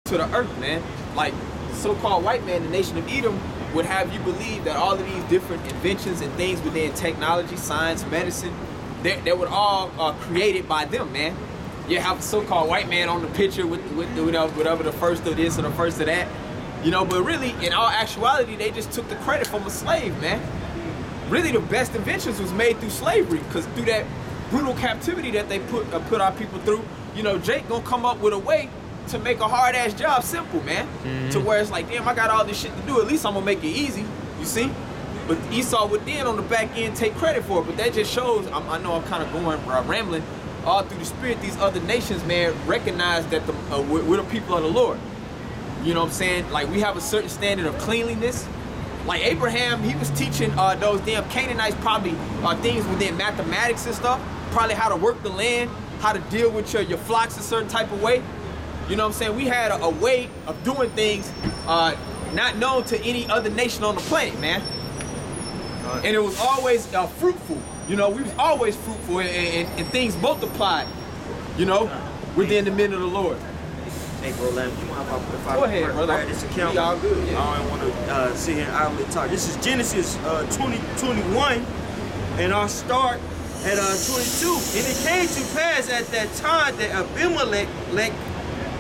to the earth, man. Like, the so-called white man, the nation of Edom, would have you believe that all of these different inventions and things within technology, science, medicine, they were all created by them, man. You have a so-called white man on the picture with whatever the first of this or the first of that, you know, but really, in all actuality, they just took the credit from a slave, man. Really, the best inventions was made through slavery, because through that brutal captivity that they put our people through, you know, Jake gonna come up with a way to make a hard-ass job simple, man. To where it's like, damn, I got all this shit to do, at least I'm gonna make it easy, you see? But Esau would then on the back end take credit for it, but that just shows, I know I'm kind of going rambling, all through the spirit, these other nations, man, recognize that we're the people of the Lord. You know what I'm saying? Like, we have a certain standard of cleanliness. Like Abraham, he was teaching those damn Canaanites probably things within mathematics and stuff, probably how to work the land, how to deal with your flocks a certain type of way. You know what I'm saying? We had a way of doing things not known to any other nation on the planet, man. And it was always fruitful. You know, we was always fruitful and things multiplied, you know, within the men of the Lord. Hey, bro, Lam, you mind if I Go ahead, brother. this account? Y'all good, yeah. I don't want to sit here and idly talk. This is Genesis 20:21, and I'll start at 22. And it came to pass at that time that Abimelech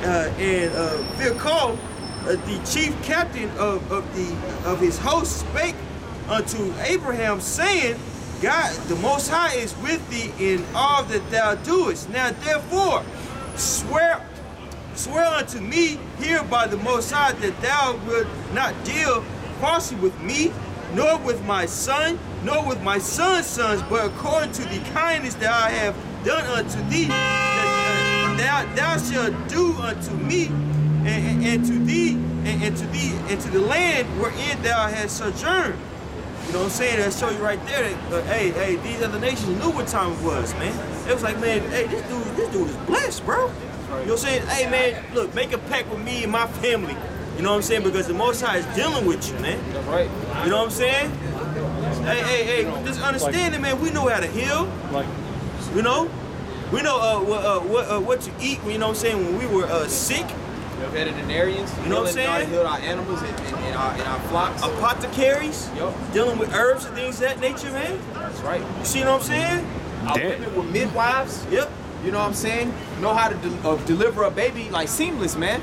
and Phicol, the chief captain of his host, spake unto Abraham, saying, God, the Most High, is with thee in all that thou doest. Now therefore, swear unto me here by the Most High that thou wilt not deal falsely with me, nor with my son, nor with my son's sons, but according to the kindness that I have done unto thee, that thou shalt do unto me and to thee and to the land wherein thou hast sojourned. You know what I'm saying? That show you right there that, hey, these other nations knew what time it was, man. It was like, man, hey, this dude is blessed, bro. You know what I'm saying? Hey, man, look, make a pact with me and my family. You know what I'm saying? Because the Most High is dealing with you, man. That's right. You know what I'm saying? Hey, just understand it, man. We know how to heal. You know? We know what to eat, you know what I'm saying, when we were sick. Veterinarians, you know what I'm saying? Healed our animals and our flocks. Apothecaries, dealing with herbs and things of that nature, man. That's right. You see what I'm saying? Our women were midwives. Yep. You know what I'm saying? Know how to deliver a baby like seamless, man.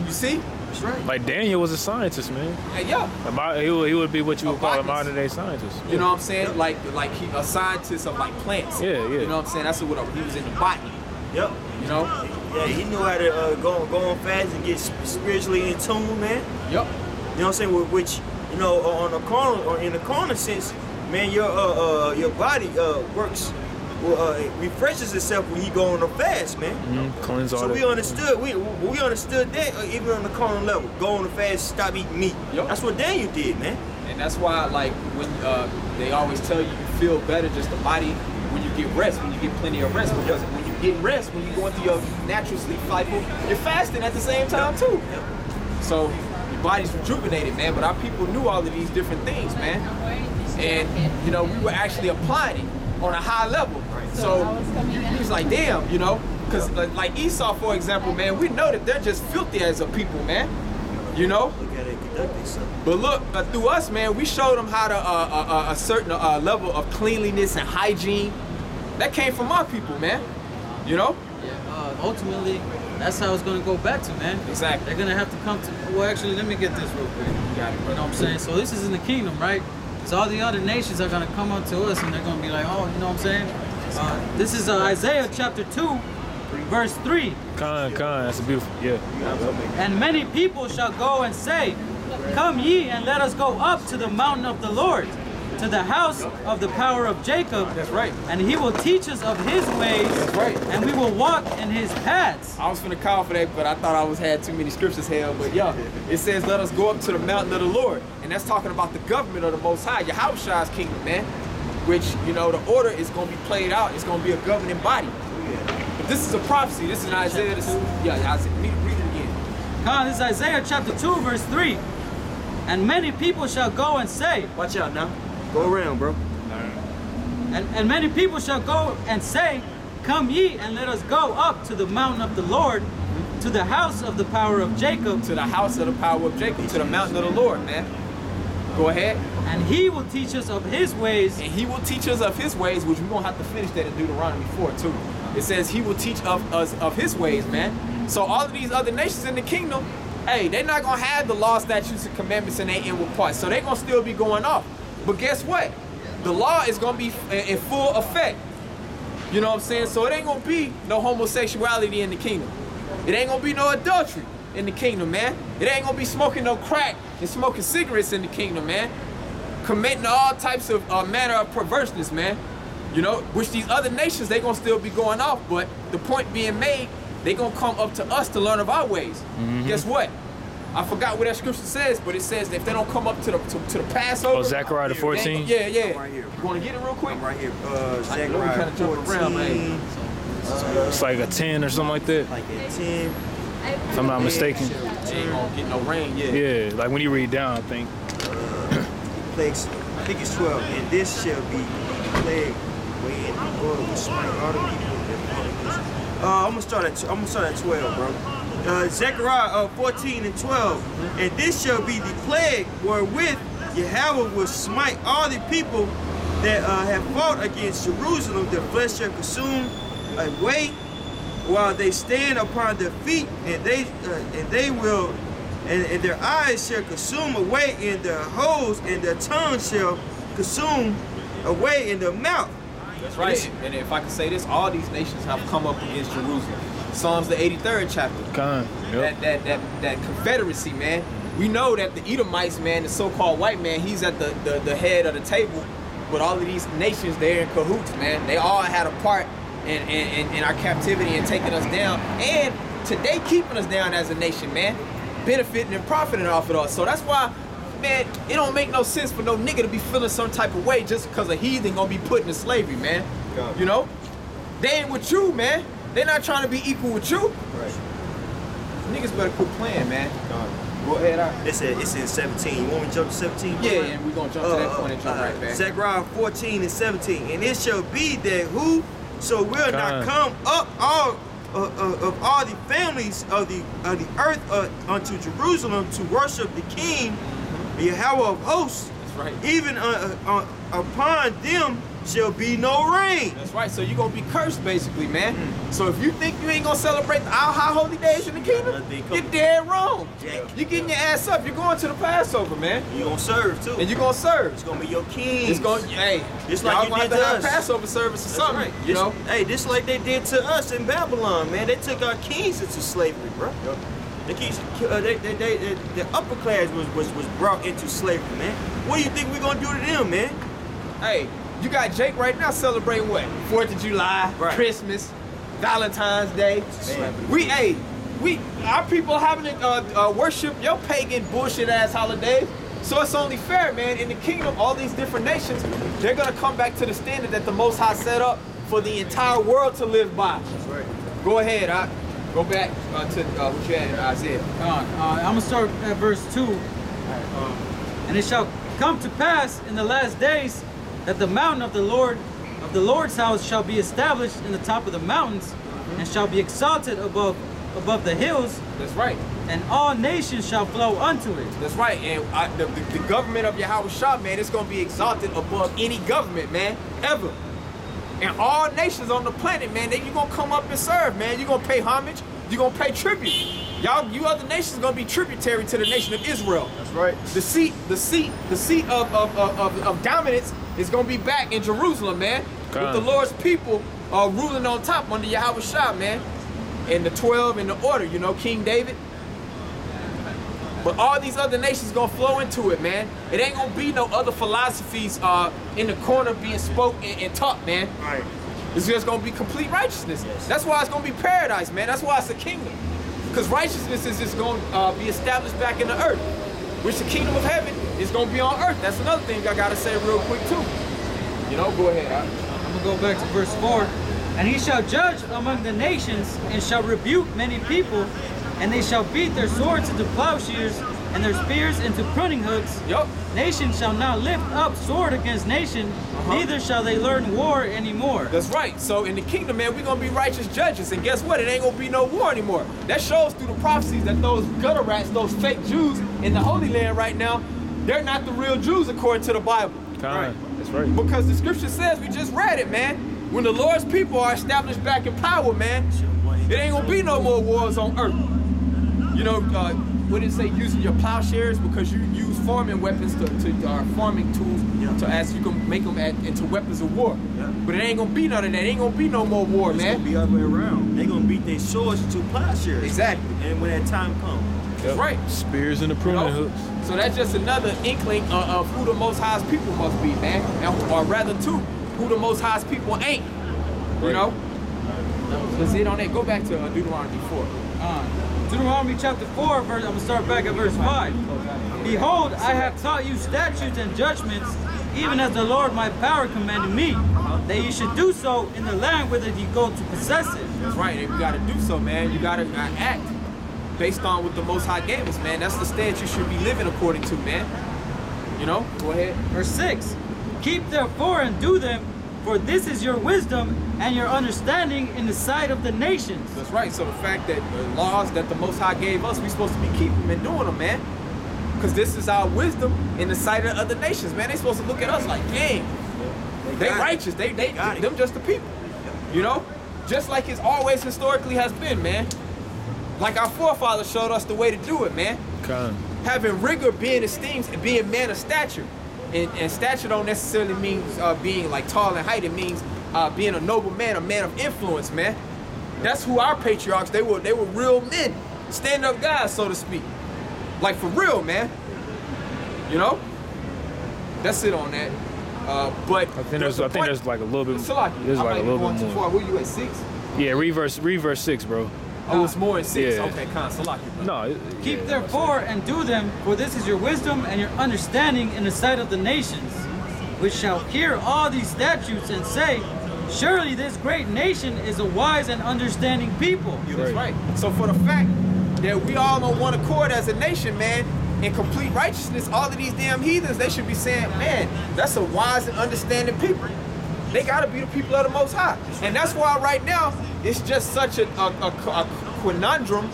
You see? That's right. Like Daniel was a scientist, man. Yeah. He would be what you would call a modern day scientist. You know what I'm saying? Like he a scientist of like plants. Yeah. You know what I'm saying? That's what he was into botany. Yep. You know? Yeah, he knew how to go on fast and get spiritually in tune, man. Yep. You know what I'm saying? Which, you know, in the carnal sense, man, your body works, refreshes itself when you go on a fast, man. Cleanse all so that. we understood that even on the carnal level, go on a fast, stop eating meat. Yep. That's what Daniel did, man. And that's why, like, when they always tell you feel better, just the body, when you get rest, when you get plenty of rest, because when you get rest, when you go into your natural sleep cycle, you're fasting at the same time too. So your body's rejuvenated, man. But our people knew all of these different things, man. And you know, we were actually applying it on a high level. So you was like, damn, you know, because like Esau, for example, man, we know that they're just filthy as a people, man. You know. Look how they conduct themselves. But look, through us, man, we showed them how to a certain level of cleanliness and hygiene. That came from our people, man. You know? Yeah, ultimately, that's how it's going to go back to, man. Exactly. They're going to have to come to, well, actually, let me get this real quick. You got it, bro. You know what I'm saying? So this is in the kingdom, right? So all the other nations are going to come up to us and they're going to be like, oh, you know what I'm saying? This is Isaiah chapter 2, verse 3. That's a beautiful, yeah. And many people shall go and say, come ye and let us go up to the mountain of the Lord, to the house of the power of Jacob. That's right. And he will teach us of his ways. That's right. And we will walk in his paths. I was finna call for that, but I thought I had too many scriptures held. But yeah, it says, let us go up to the mountain of the Lord. And that's talking about the government of the Most High, Yahushua's kingdom, man. Which, you know, the order is going to be played out. It's going to be a governing body. But this is a prophecy. This is in Isaiah. Isaiah. Read it again. This is Isaiah chapter 2, verse 3. And many people shall go and say. Watch out now. Go around, bro. And many people shall go and say, come ye and let us go up to the mountain of the Lord, to the house of the power of Jacob, To the house of the power of Jacob, to the mountain of the Lord, man. Go ahead. and he will teach us of his ways. And he will teach us of his ways, which we're gonna have to finish that in Deuteronomy 4 too. It says he will teach of us of his ways, man. So all of these other nations in the kingdom, hey, they're not gonna have the law, statutes, and commandments in their inward parts. So they're gonna still be going off. But guess what? The law is gonna be in full effect. You know what I'm saying? So it ain't gonna be no homosexuality in the kingdom. It ain't gonna be no adultery in the kingdom, man. It ain't gonna be smoking no crack and smoking cigarettes in the kingdom, man. Committing all types of manner of perverseness, man. You know, which these other nations, they gonna still be going off. But the point being made, they gonna come up to us to learn of our ways. Guess what? I forgot what that scripture says, but it says that if they don't come up to the Passover. Oh, Zechariah the 14? Yeah, yeah. I'm right here. You wanna get it real quick? I'm right here. I know we Zechariah kinda jumping around, 14, It's like a 10 or something like that, like at 10. if I'm not mistaken. They ain't gonna get no rain, yeah. Yeah, like when you read down, I think. Plagues, I think it's 12. And this shall be the plague wherein the Lord will smite all the people that follow this. I'm gonna start at 12, bro. Zechariah 14 and 12. And this shall be the plague wherewith Yahweh will smite all the people that have fought against Jerusalem. Their flesh shall consume away while they stand upon their feet, and they will, and their eyes shall consume away in their holes, and their tongue shall consume away in their mouth. That's right. And if I can say this, all these nations have come up against Jerusalem. Psalms the 83rd chapter. Con. Yep. That confederacy, man. We know that the Edomites, man, the so-called white man, he's at the head of the table. But all of these nations, they're in cahoots, man. They all had a part in our captivity and taking us down. And today keeping us down as a nation, man. Benefiting and profiting off of us. So that's why, man, it don't make no sense for no nigga to be feeling some type of way just because a heathen gonna be put into slavery, man. God. You know? They ain't with you, man. They're not trying to be equal with you. Right. Niggas better quit playing, man. Go ahead, It's in 17. You want me to jump to 17? Yeah, and we're gonna jump to that point and jump right back. Zechariah 14 and 17. And it shall be that whoso will not Con. come up all of all the families of the earth unto Jerusalem to worship the King, Yahweh of hosts, That's right. even upon them shall be no rain. That's right. So you're gonna be cursed, basically, man. So if you think you ain't gonna celebrate our high holy days in the kingdom, you're dead wrong. You're getting your ass up. You're going to the Passover, man, You're gonna serve too. and you're gonna serve. It's gonna be your king. It's gonna, hey, Just y'all like you gonna have did to to have us. Passover service or something, right. you know. Hey, this like they did to us in Babylon, man. They took our kings into slavery, bro. The kings, the upper class was brought into slavery, man. What do you think we're gonna do to them, man? Hey, you got Jake right now celebrating what? 4th of July, Right. Christmas, Valentine's Day. Our people having to worship your pagan bullshit ass holidays. So it's only fair, man. In the kingdom, all these different nations, they're gonna come back to the standard that the Most High set up for the entire world to live by. That's right. Go ahead, go back to what you had in Isaiah. I'm gonna start at verse 2. And it shall come to pass in the last days that the mountain of the Lord's house shall be established in the top of the mountains, and shall be exalted above the hills, That's right. and all nations shall flow unto it. That's right. And the government of Yahweh Shah, man, it's going to be exalted above any government, man, ever. And all nations on the planet, man, you're going to come up and serve, man. You're going to pay homage. You're going to pay tribute. You other nations going to be tributary to the nation of Israel. That's right. The seat of dominance is going to be back in Jerusalem, man. God. With the Lord's people ruling on top under Yahweh Shah, man. And the 12 in the order, you know, King David. But all these other nations gonna flow into it, man. It ain't gonna be no other philosophies in the corner being spoke and taught, man. Right. It's just gonna be complete righteousness. That's why it's gonna be paradise, man. That's why it's a kingdom. Because righteousness is just gonna be established back in the earth. Which the kingdom of heaven is gonna be on earth. That's another thing I gotta say real quick too. You know, go ahead. I'm gonna go back to verse 4. And he shall judge among the nations, and shall rebuke many people, and they shall beat their swords into plowshares, and their spears into pruning hooks. Yup. Nation shall not lift up sword against nation, neither shall they learn war anymore. That's right. So in the kingdom, man, we're gonna be righteous judges, and guess what? It ain't gonna be no war anymore. That shows through the prophecies that those gutter rats, those fake Jews in the Holy Land right now, they're not the real Jews according to the Bible. Right. That's right. Because the scripture says, we just read it, man. When the Lord's people are established back in power, man, it ain't gonna be no more wars on earth. You know, what did it say? Using your plowshares, because you use farming weapons farming tools to as you can make them into weapons of war. Yeah. But it ain't gonna be none of that. It ain't gonna be no more war, It's man. gonna be other way around. They gonna beat their swords into plowshares. Exactly. And when that time comes. That's right. Spears and the You pruning know? hooks. So that's just another inkling of who the Most High's people must be, man. Or rather, two, who the Most High's people ain't. You know? Because it on that. Go back to Deuteronomy 4. Deuteronomy chapter 4, I'm going to start back at verse 5. Behold, I have taught you statutes and judgments, even as the Lord my power commanded me, that you should do so in the land whither you go to possess it. That's right. And you got to do so, man. You got to act based on what the Most High gave us, man. That's the stance you should be living according to, man. You know? Go ahead. Verse 6. Keep therefore and do them, for this is your wisdom and your understanding in the sight of the nations. That's right. So the fact that the laws that the Most High gave us, we're supposed to be keeping them and doing them, man. Because this is our wisdom in the sight of other nations, man. They supposed to look at us like, dang, they righteous. They them just the people. You know? Just like it's always historically has been, man. Like our forefathers showed us the way to do it, man. Having rigor, being esteemed, and being man of stature. And stature don't necessarily mean being like tall in height. It means being a noble man, a man of influence, man. That's who our patriarchs, they were real men. Stand-up guys, so to speak. Like for real, man. You know? That's it on that. But I think there's like a little bit. Salaki, There's I like might a be little going bit too more. far. Where you at, 6? Yeah, read verse 6, bro. Oh, it's more than 6. Yeah. Okay, Salaki, bro. No. Keep therefore and do them, for this is your wisdom and your understanding in the sight of the nations, which shall hear all these statutes and say, surely this great nation is a wise and understanding people. That's right. So for the fact that we all on one accord as a nation, man, in complete righteousness, all of these damn heathens, they should be saying, man, that's a wise and understanding people. They gotta be the people of the Most High. And that's why right now, it's just such a conundrum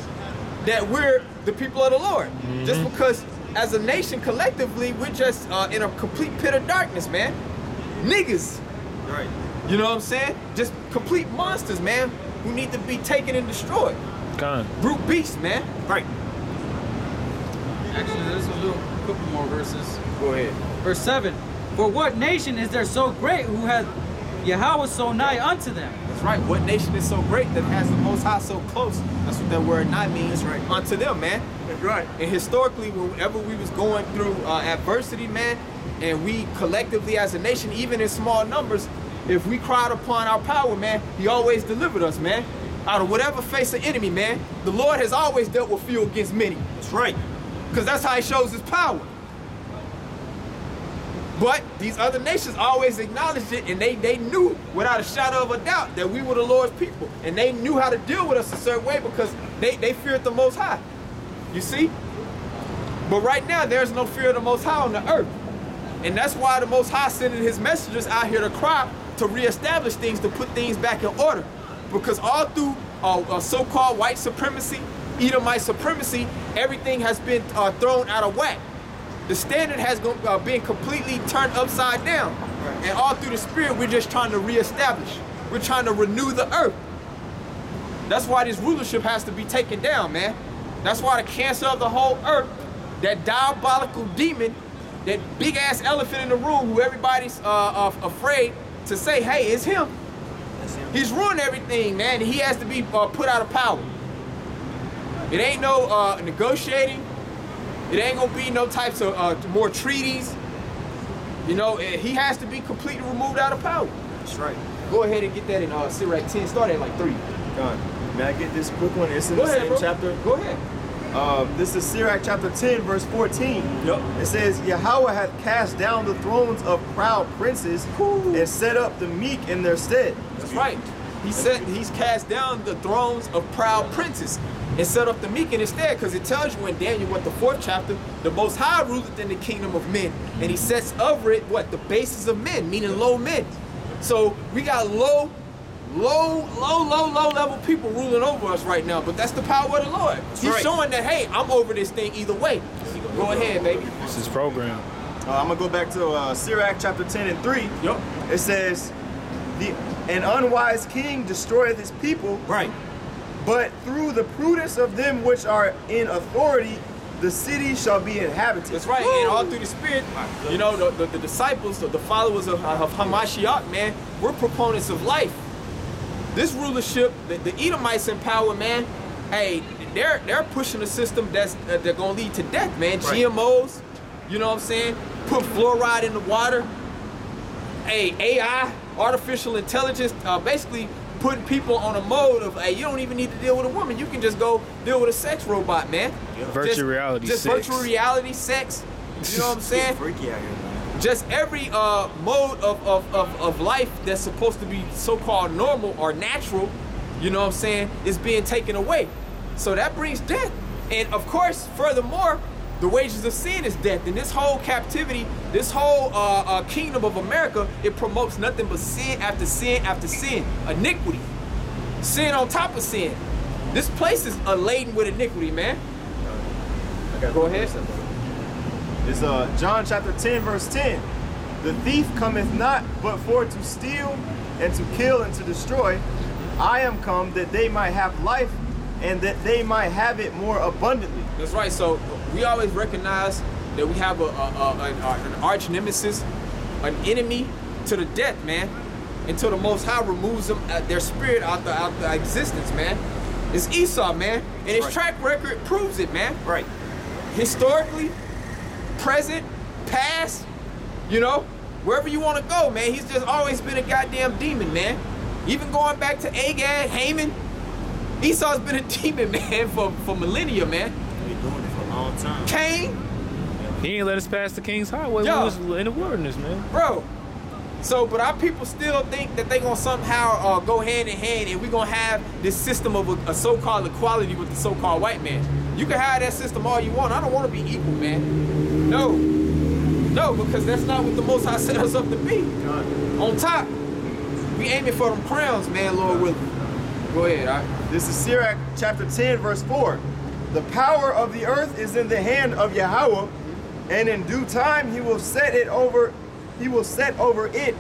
that we're the people of the Lord. Just because as a nation collectively, we're just in a complete pit of darkness, man. Niggas. Right. You know what I'm saying? Just complete monsters, man, who need to be taken and destroyed. Brute beasts, man. Right. Actually, there's a couple more verses. Go ahead. Verse 7. For what nation is there so great who hath Yahweh so nigh unto them? That's right. What nation is so great that has the Most High so close? That's what that word "nigh" means. That's right. Unto them, man. That's right. And historically, whenever we was going through adversity, man, and we collectively as a nation, even in small numbers, if we cried upon our power, man, He always delivered us, man. Out of whatever face of enemy, man, the Lord has always dealt with few against many. That's right. Because that's how He shows His power. But these other nations always acknowledged it, and they knew without a shadow of a doubt that we were the Lord's people. And they knew how to deal with us a certain way because they feared the Most High. You see? But right now, there's no fear of the Most High on the earth. And that's why the Most High sending His messengers out here to cry to reestablish things, to put things back in order. Because all through so-called white supremacy, Edomite supremacy, everything has been thrown out of whack. The standard has been completely turned upside down. Right. And all through the spirit, we're just trying to reestablish. We're trying to renew the earth. That's why this rulership has to be taken down, man. That's why the cancer of the whole earth, that diabolical demon, that big ass elephant in the room who everybody's afraid to say, hey, it's him. He's ruined everything, man. He has to be put out of power. It ain't no negotiating. It ain't gonna be no types of more treaties. You know, he has to be completely removed out of power. That's right. Go ahead and get that in Sirach 10. Start at like 3. God, may I get this quick one? It's in Go the ahead, same bro. chapter. Go ahead. This is Sirach chapter 10, verse 14. Yep. It says, Yahweh hath cast down the thrones of proud princes and set up the meek in their stead. That's right. He said he's cast down the thrones of proud princes. and set up the meek instead, because it tells you in Daniel, what, the 4th chapter, the Most High ruleth in the kingdom of men, and he sets over it, what, the bases of men, meaning low men. So we got low level people ruling over us right now, but that's the power of the Lord. He's showing that, hey, I'm over this thing either way. Go ahead, baby. This is program. I'm gonna go back to Sirach chapter 10 and 3. Yup. It says, an unwise king destroyeth his people, Right. but through the prudence of them which are in authority, the city shall be inhabited. That's right, and all through the Spirit, you know, the disciples, the followers of Hamashiach, man, we're proponents of life. This rulership, the Edomites in power, man, hey, they're pushing a system that's they're gonna lead to death, man. Right. GMOs, you know what I'm saying? Put fluoride in the water. Hey, AI, artificial intelligence, basically putting people on a mode of, hey, you don't even need to deal with a woman. You can just go deal with a sex robot, man. Virtual reality just sex. virtual reality sex. You know what I'm saying? Freaky out here, man. Just every mode of life that's supposed to be so-called normal or natural, you know what I'm saying, is being taken away. So that brings death. And of course, furthermore, the wages of sin is death. And this whole captivity, this whole kingdom of America, it promotes nothing but sin after sin after sin. Iniquity. Sin on top of sin. This place is laden with iniquity, man. Go ahead. It's John chapter 10, verse 10. The thief cometh not but for to steal and to kill and to destroy. I am come that they might have life and that they might have it more abundantly. That's right. So we always recognize that we have an arch nemesis, an enemy to the death, man. Until the Most High removes them, their spirit out the existence, man. It's Esau, man. And his track record proves it, man. Right. Historically, present, past, you know, wherever you want to go, man. He's just always been a goddamn demon, man. Even going back to Agag, Haman, Esau's been a demon, man, for millennia, man. Been doing it for a long time. Cain, He ain't let us pass the King's Highway. Yo. We was in the wilderness, man. bro. So, but our people still think that they gonna somehow go hand in hand, and we gonna have this system of a so-called equality with the so-called white man. You can have that system all you want. I don't want to be equal, man. No, because that's not what the Most High set us up to be. On top, we aiming for them crowns, man, Lord willing. Go ahead, all right? This is Sirach chapter 10, verse 4. The power of the earth is in the hand of Yahweh, and in due time he will set over it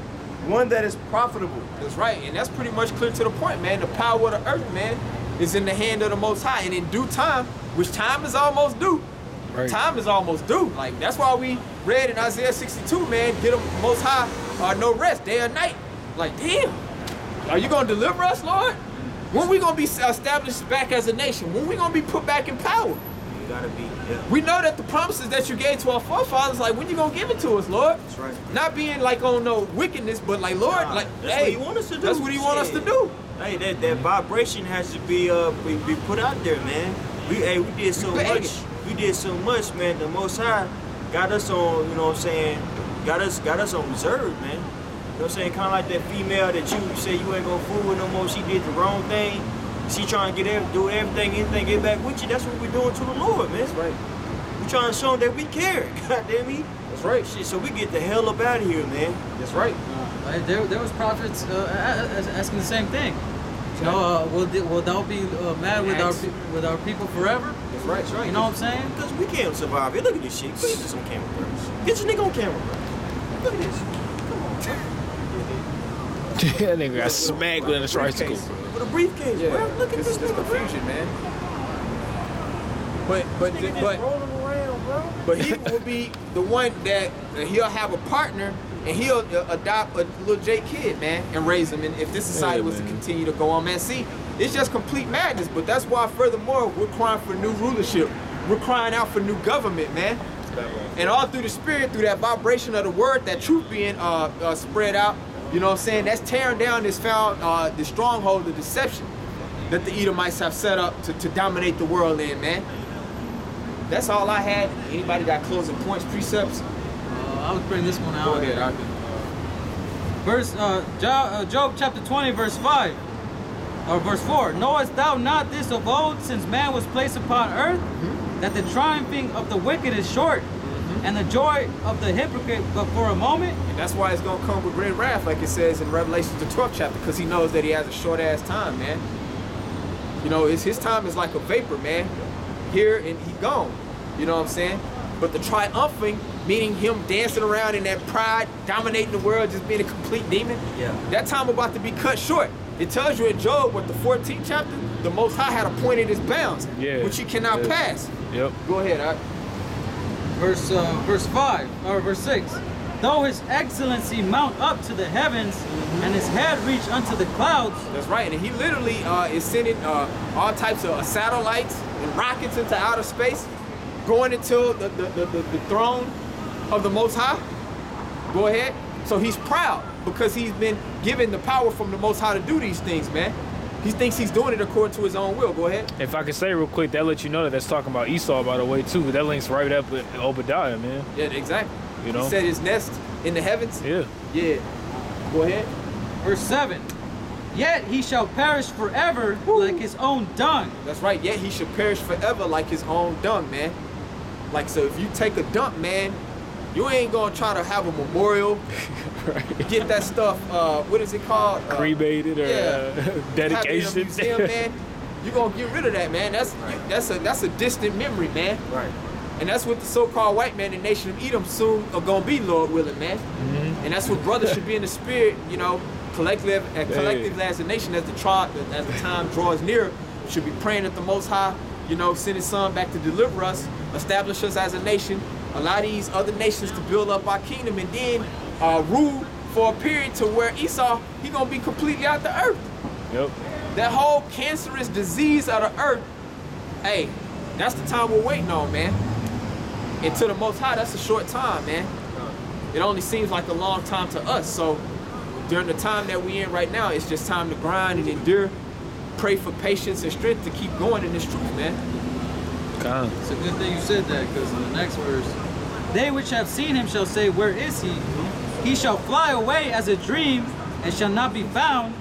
one that is profitable. That's right, and that's pretty much clear to the point, man. The power of the earth, man, is in the hand of the Most High, and in due time, which time is almost due. Right. Time is almost due. Like, that's why we read in Isaiah 62, man, get them Most High no rest, day or night. Like, damn, are you gonna deliver us, Lord? When we gonna be established back as a nation? When we gonna be put back in power? You gotta be, yeah. We know that the promises that you gave to our forefathers, like, when you gonna give it to us, Lord? That's right. Not being like on no wickedness, but like, Lord, Nah, like, that's hey, what he want us to do. that's what he want us to Shit. do. Hey, that vibration has to be put out there, man. We did so Bang much. it. We did so much, man. The Most High got us on, you know what I'm saying? Got us on reserve, man. You know what I'm saying? Kind of like that female that you say you ain't gonna fool with no more. She did the wrong thing. She trying to do everything, anything, get back with you. That's what we're doing to the Lord, man. That's right. We trying to show him that we care. God damn me. That's right. Shit, so we get the hell up out of here, man. That's right. There was prophets asking the same thing. You know, will thou be mad with our people forever? That's right. That's right. You know what I'm saying? Because we can't survive it. Look at this shit. Put this on camera, bro. Get your nigga on camera, bro. Look at this. Come on, bro. That nigga got smacked with a tricycle. With a briefcase, Yeah. bro. Look at this This nigga, bro. confusion, man. But Nigga just rolling around, bro. but he will be the one that he'll have a partner, and he'll adopt a little J kid, man, and raise him. And if this society was to man. continue to go on, man, see, it's just complete madness. But that's why, furthermore, we're crying for new rulership. We're crying out for new government, man. And all through the spirit, through that vibration of the word, that truth being spread out, you know what I'm saying? That's tearing down this the stronghold of deception that the Edomites have set up to dominate the world in, man. That's all I had. Anybody got closing points, precepts? I would bring this one out. Go ahead. Job chapter 20, verse 5. or verse 4, knowest thou not this of old, since man was placed upon earth, that the triumphing of the wicked is short, and the joy of the hypocrite but for a moment? And that's why it's gonna come with great wrath, like it says in Revelation the 12th chapter, because he knows that he has a short ass time, man. You know, his time is like a vapor, man. Here and he gone. You know what I'm saying? But the triumphing, meaning him dancing around in that pride, dominating the world, just being a complete demon. Yeah. That time about to be cut short. It tells you in Job, what, the 14th chapter, the Most High had appointed his bounds, which he cannot pass. Yep. Go ahead, all right? Verse 5 or verse 6. Though his excellency mount up to the heavens, and his head reach unto the clouds. That's right, and he literally is sending all types of satellites and rockets into outer space, going into the throne of the Most High. Go ahead. So he's proud because he's been given the power from the Most High to do these things, man. He thinks he's doing it according to his own will. Go ahead. If I can say real quick, that lets you know that that's talking about Esau, by the way, too. That links right up with Obadiah, man. Yeah, exactly. You know? He set his nest in the heavens. Yeah. Yeah. Go ahead. Verse 7. Yet he shall perish forever like his own dung. That's right. Yet he should perish forever like his own dung, man. Like, so if you take a dump, man, you ain't gonna try to have a memorial, Right. get that stuff, what is it called? Cremated or Have it in a dedication. museum, man. You're gonna get rid of that, man. That's a distant memory, man. Right. And that's what the so-called white man, the nation of Edom, soon are gonna be, Lord willing, man. And that's what brothers should be in the spirit, you know, collectively as a nation, as the time draws near, should be praying at the Most High, you know, send his son back to deliver us, establish us as a nation, allow these other nations to build up our kingdom, and then rule for a period to where Esau, he gonna be completely out the earth. Yep. That whole cancerous disease of the earth, hey, that's the time we're waiting on, man. And to the Most High, that's a short time, man. It only seems like a long time to us. So during the time that we in right now, it's just time to grind and endure, pray for patience and strength to keep going in this truth, man. Con. It's a good thing you said that, because in the next verse, they which have seen him shall say, where is he? He shall fly away as a dream, and shall not be found.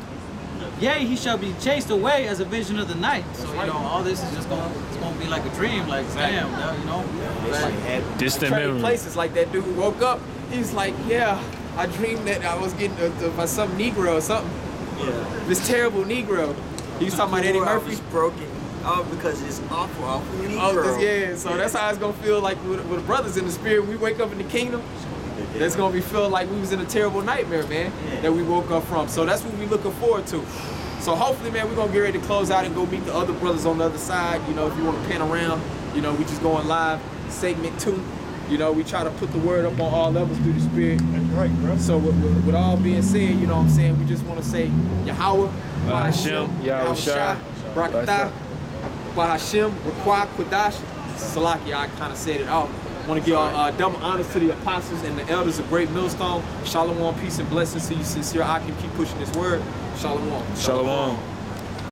Yea, he shall be chased away as a vision of the night. So, you know, all this is just gonna be like a dream, like, damn, you know? Like, Distant Trading memory. places like that dude woke up, he's like, yeah, I dreamed that I was getting by some Negro or something. Yeah. This terrible Negro. He's talking about Eddie Murphy. was broken. Oh, because it's awful Negro. Oh, yeah, so that's how it's gonna feel like with the brothers in the spirit. When we wake up in the kingdom, that's gonna be feeling like we was in a terrible nightmare, man, that we woke up from. So that's what we looking forward to. So hopefully, man, we're gonna get ready to close out and go meet the other brothers on the other side. You know, if you want to pan around, you know, we just going live, segment 2. You know, we try to put the word up on all levels through the spirit. That's right, bro. So with all being said, you know what I'm saying, we just want to say Yahweh, Bahashem, Yahweh Shai, Barakatah, Bahashem, Rakwah, Quadash, Salaki. I kind of said it all. I want to give double honors to the apostles and the elders of Great Millstone. Shalom, peace and blessings to you, sincere. I can keep pushing this word. Shalom. Shalom.